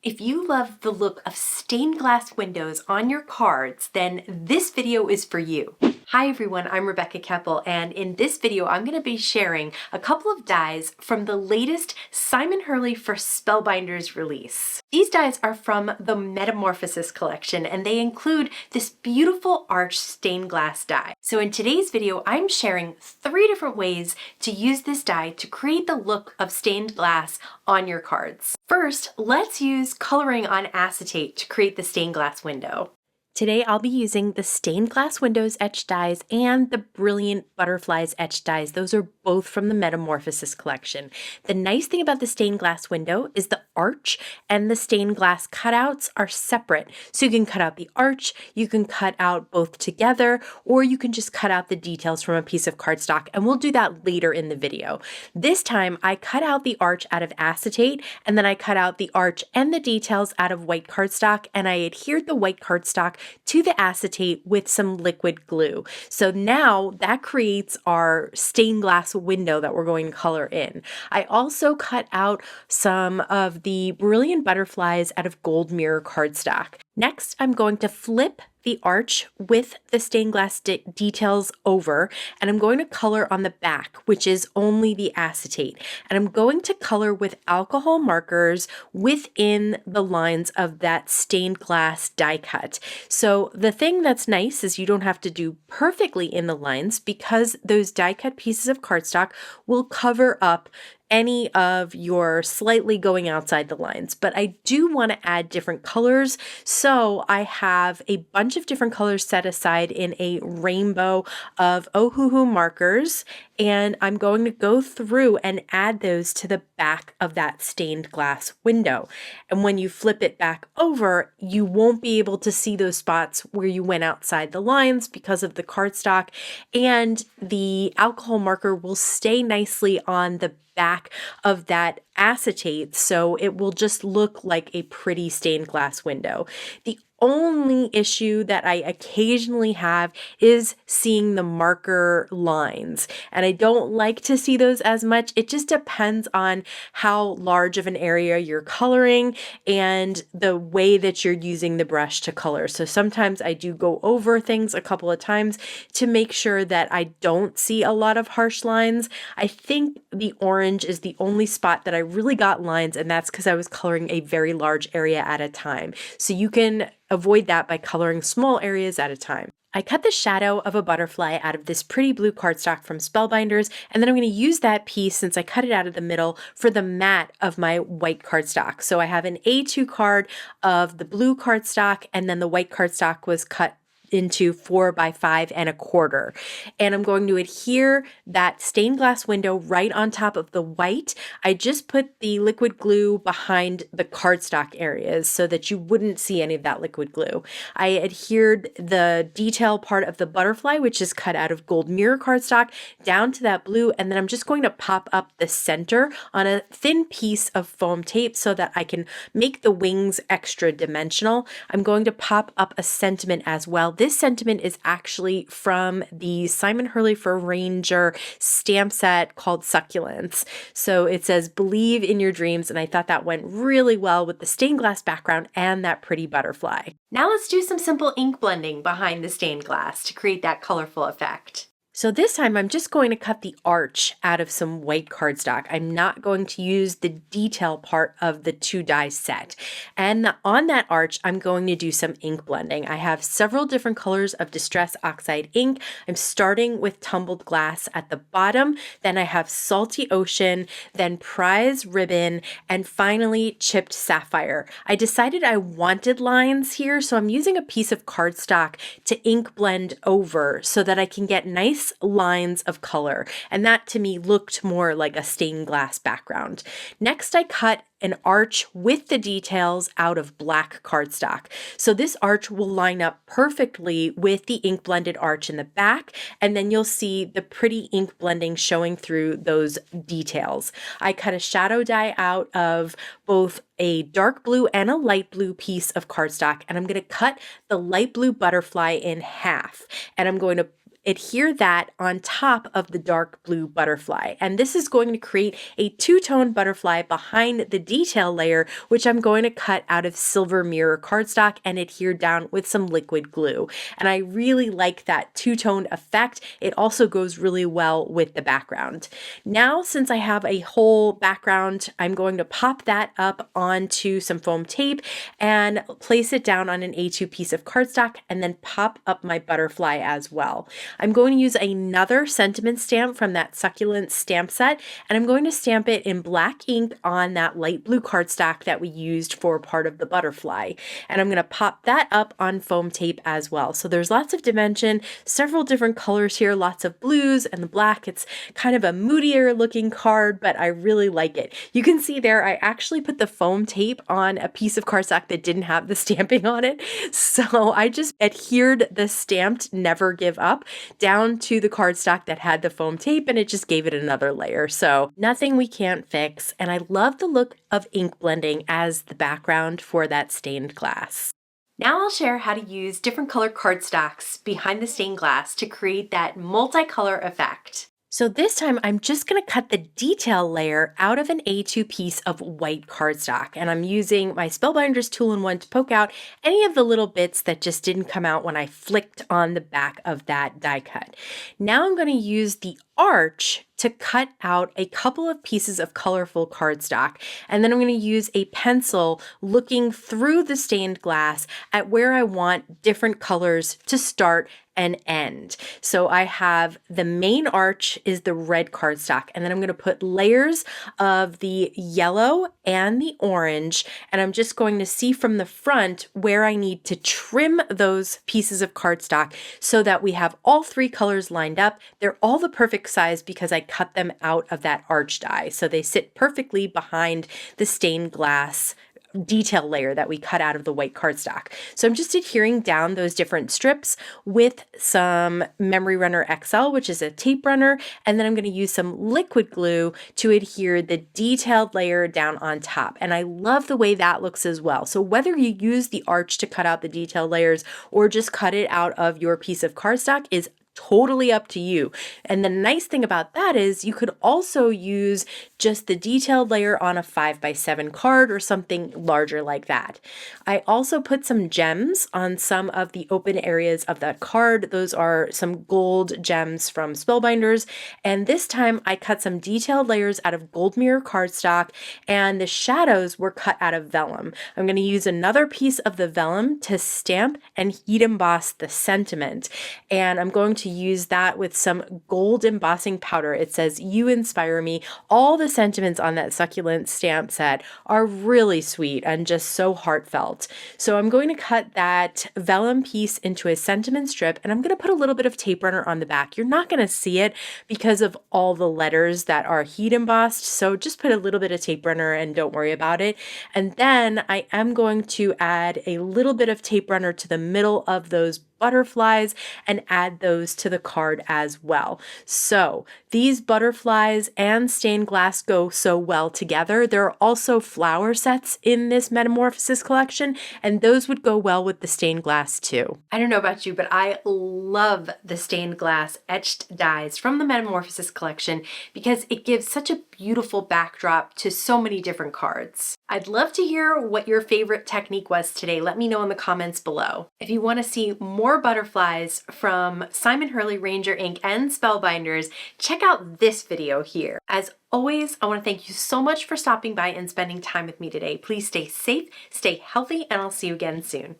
If you love the look of stained glass windows on your cards, then this video is for you. Hi everyone, I'm Rebecca Keppel, and in this video I'm going to be sharing a couple of dies from the latest Simon Hurley for Spellbinders release. These dies are from the Metamorphosis collection, and they include this beautiful arch stained glass die. So in today's video, I'm sharing 3 different ways to use this die to create the look of stained glass on your cards. First, let's use coloring on acetate to create the stained glass window. Today I'll be using the Stained Glass Windows etched dies and the Brilliant Butterflies etched dies. Those are both from the Metamorphosis collection. The nice thing about the stained glass window is the arch and the stained glass cutouts are separate. So you can cut out the arch, you can cut out both together, or you can just cut out the details from a piece of cardstock, and we'll do that later in the video. This time I cut out the arch out of acetate, and then I cut out the arch and the details out of white cardstock, and I adhered the white cardstock to the acetate with some liquid glue. So now that creates our stained glass window that we're going to color in. I also cut out some of the Brilliant Butterflies out of gold mirror cardstock. Next, I'm going to flip the arch with the stained glass details over, and I'm going to color on the back, which is only the acetate. And I'm going to color with alcohol markers within the lines of that stained glass die cut. So the thing that's nice is you don't have to do perfectly in the lines because those die cut pieces of cardstock will cover up any of your slightly going outside the lines. But I do want to add different colors, so I have a bunch of different colors set aside in a rainbow of Ohuhu markers, and I'm going to go through and add those to the back of that stained glass window. And when you flip it back over, you won't be able to see those spots where you went outside the lines because of the cardstock, and the alcohol marker will stay nicely on the back of that acetate, so it will just look like a pretty stained glass window. The only issue that I occasionally have is seeing the marker lines, and I don't like to see those as much. It just depends on how large of an area you're coloring and the way that you're using the brush to color. So sometimes I do go over things a couple of times to make sure that I don't see a lot of harsh lines. I think the orange is the only spot that I really got lines, and that's because I was coloring a very large area at a time. So you can avoid that by coloring small areas at a time. I cut the shadow of a butterfly out of this pretty blue cardstock from Spellbinders, and then I'm going to use that piece, since I cut it out of the middle, for the mat of my white cardstock. So I have an A2 card of the blue cardstock, and then the white cardstock was cut into 4 by 5 1/4. And I'm going to adhere that stained glass window right on top of the white. I just put the liquid glue behind the cardstock areas so that you wouldn't see any of that liquid glue. I adhered the detail part of the butterfly, which is cut out of gold mirror cardstock, down to that blue, and then I'm just going to pop up the center on a thin piece of foam tape so that I can make the wings extra dimensional. I'm going to pop up a sentiment as well. This sentiment is actually from the Simon Hurley for Ranger stamp set called Succulents. So it says, "Believe in your dreams," and I thought that went really well with the stained glass background and that pretty butterfly. Now let's do some simple ink blending behind the stained glass to create that colorful effect. So this time I'm just going to cut the arch out of some white cardstock. I'm not going to use the detail part of the 2 die set. And on that arch, I'm going to do some ink blending. I have several different colors of Distress Oxide ink. I'm starting with Tumbled Glass at the bottom, then I have Salty Ocean, then Prize Ribbon, and finally Chipped Sapphire. I decided I wanted lines here, so I'm using a piece of cardstock to ink blend over so that I can get nice lines of color, and that to me looked more like a stained glass background. Next, I cut an arch with the details out of black cardstock. So this arch will line up perfectly with the ink blended arch in the back, and then you'll see the pretty ink blending showing through those details. I cut a shadow die out of both a dark blue and a light blue piece of cardstock, and I'm going to cut the light blue butterfly in half, and I'm going to adhere that on top of the dark blue butterfly. And this is going to create a two-tone butterfly behind the detail layer, which I'm going to cut out of silver mirror cardstock and adhere down with some liquid glue. And I really like that two-tone effect. It also goes really well with the background. Now, since I have a whole background, I'm going to pop that up onto some foam tape and place it down on an A2 piece of cardstock and then pop up my butterfly as well. I'm going to use another sentiment stamp from that Succulents stamp set, and I'm going to stamp it in black ink on that light blue cardstock that we used for part of the butterfly. And I'm going to pop that up on foam tape as well. So there's lots of dimension, several different colors here, lots of blues and the black. It's kind of a moodier looking card, but I really like it. You can see there, I actually put the foam tape on a piece of cardstock that didn't have the stamping on it. So I just adhered the stamped Never Give Up down to the cardstock that had the foam tape, and it just gave it another layer. So nothing we can't fix. And I love the look of ink blending as the background for that stained glass. Now I'll share how to use different color cardstocks behind the stained glass to create that multicolor effect. So this time I'm just going to cut the detail layer out of an A2 piece of white cardstock, and I'm using my Spellbinders tool-in-one to poke out any of the little bits that just didn't come out when I flicked on the back of that die cut. Now I'm going to use the arch to cut out a couple of pieces of colorful cardstock, and then I'm going to use a pencil looking through the stained glass at where I want different colors to start and end. So I have the main arch is the red cardstock, and then I'm going to put layers of the yellow and the orange, and I'm just going to see from the front where I need to trim those pieces of cardstock so that we have all three colors lined up. They're all the perfect size because I cut them out of that arch die, so they sit perfectly behind the stained glass detail layer that we cut out of the white cardstock. So I'm just adhering down those different strips with some Memory Runner XL, which is a tape runner, and then I'm going to use some liquid glue to adhere the detailed layer down on top. And I love the way that looks as well. So whether you use the arch to cut out the detail layers or just cut it out of your piece of cardstock is totally up to you. And the nice thing about that is you could also use just the detailed layer on a 5x7 card or something larger like that. I also put some gems on some of the open areas of that card. Those are some gold gems from Spellbinders. And this time I cut some detailed layers out of gold mirror cardstock, and the shadows were cut out of vellum. I'm going to use another piece of the vellum to stamp and heat emboss the sentiment. And I'm going to use that with some gold embossing powder. It says, "You inspire me." All the sentiments on that Succulent stamp set are really sweet and just so heartfelt. So I'm going to cut that vellum piece into a sentiment strip, and I'm going to put a little bit of tape runner on the back. You're not going to see it because of all the letters that are heat embossed, so just put a little bit of tape runner and don't worry about it. And then I am going to add a little bit of tape runner to the middle of those butterflies and add those to the card as well. So these butterflies and stained glass go so well together. There are also flower sets in this Metamorphosis collection, and those would go well with the stained glass too. I don't know about you, but I love the stained glass etched dies from the Metamorphosis collection because it gives such a beautiful backdrop to so many different cards. I'd love to hear what your favorite technique was today. Let me know in the comments below. If you want to see more butterflies from Simon Hurley, Ranger ink, and Spellbinders, check out this video here. As always, I want to thank you so much for stopping by and spending time with me today. Please stay safe, stay healthy, and I'll see you again soon.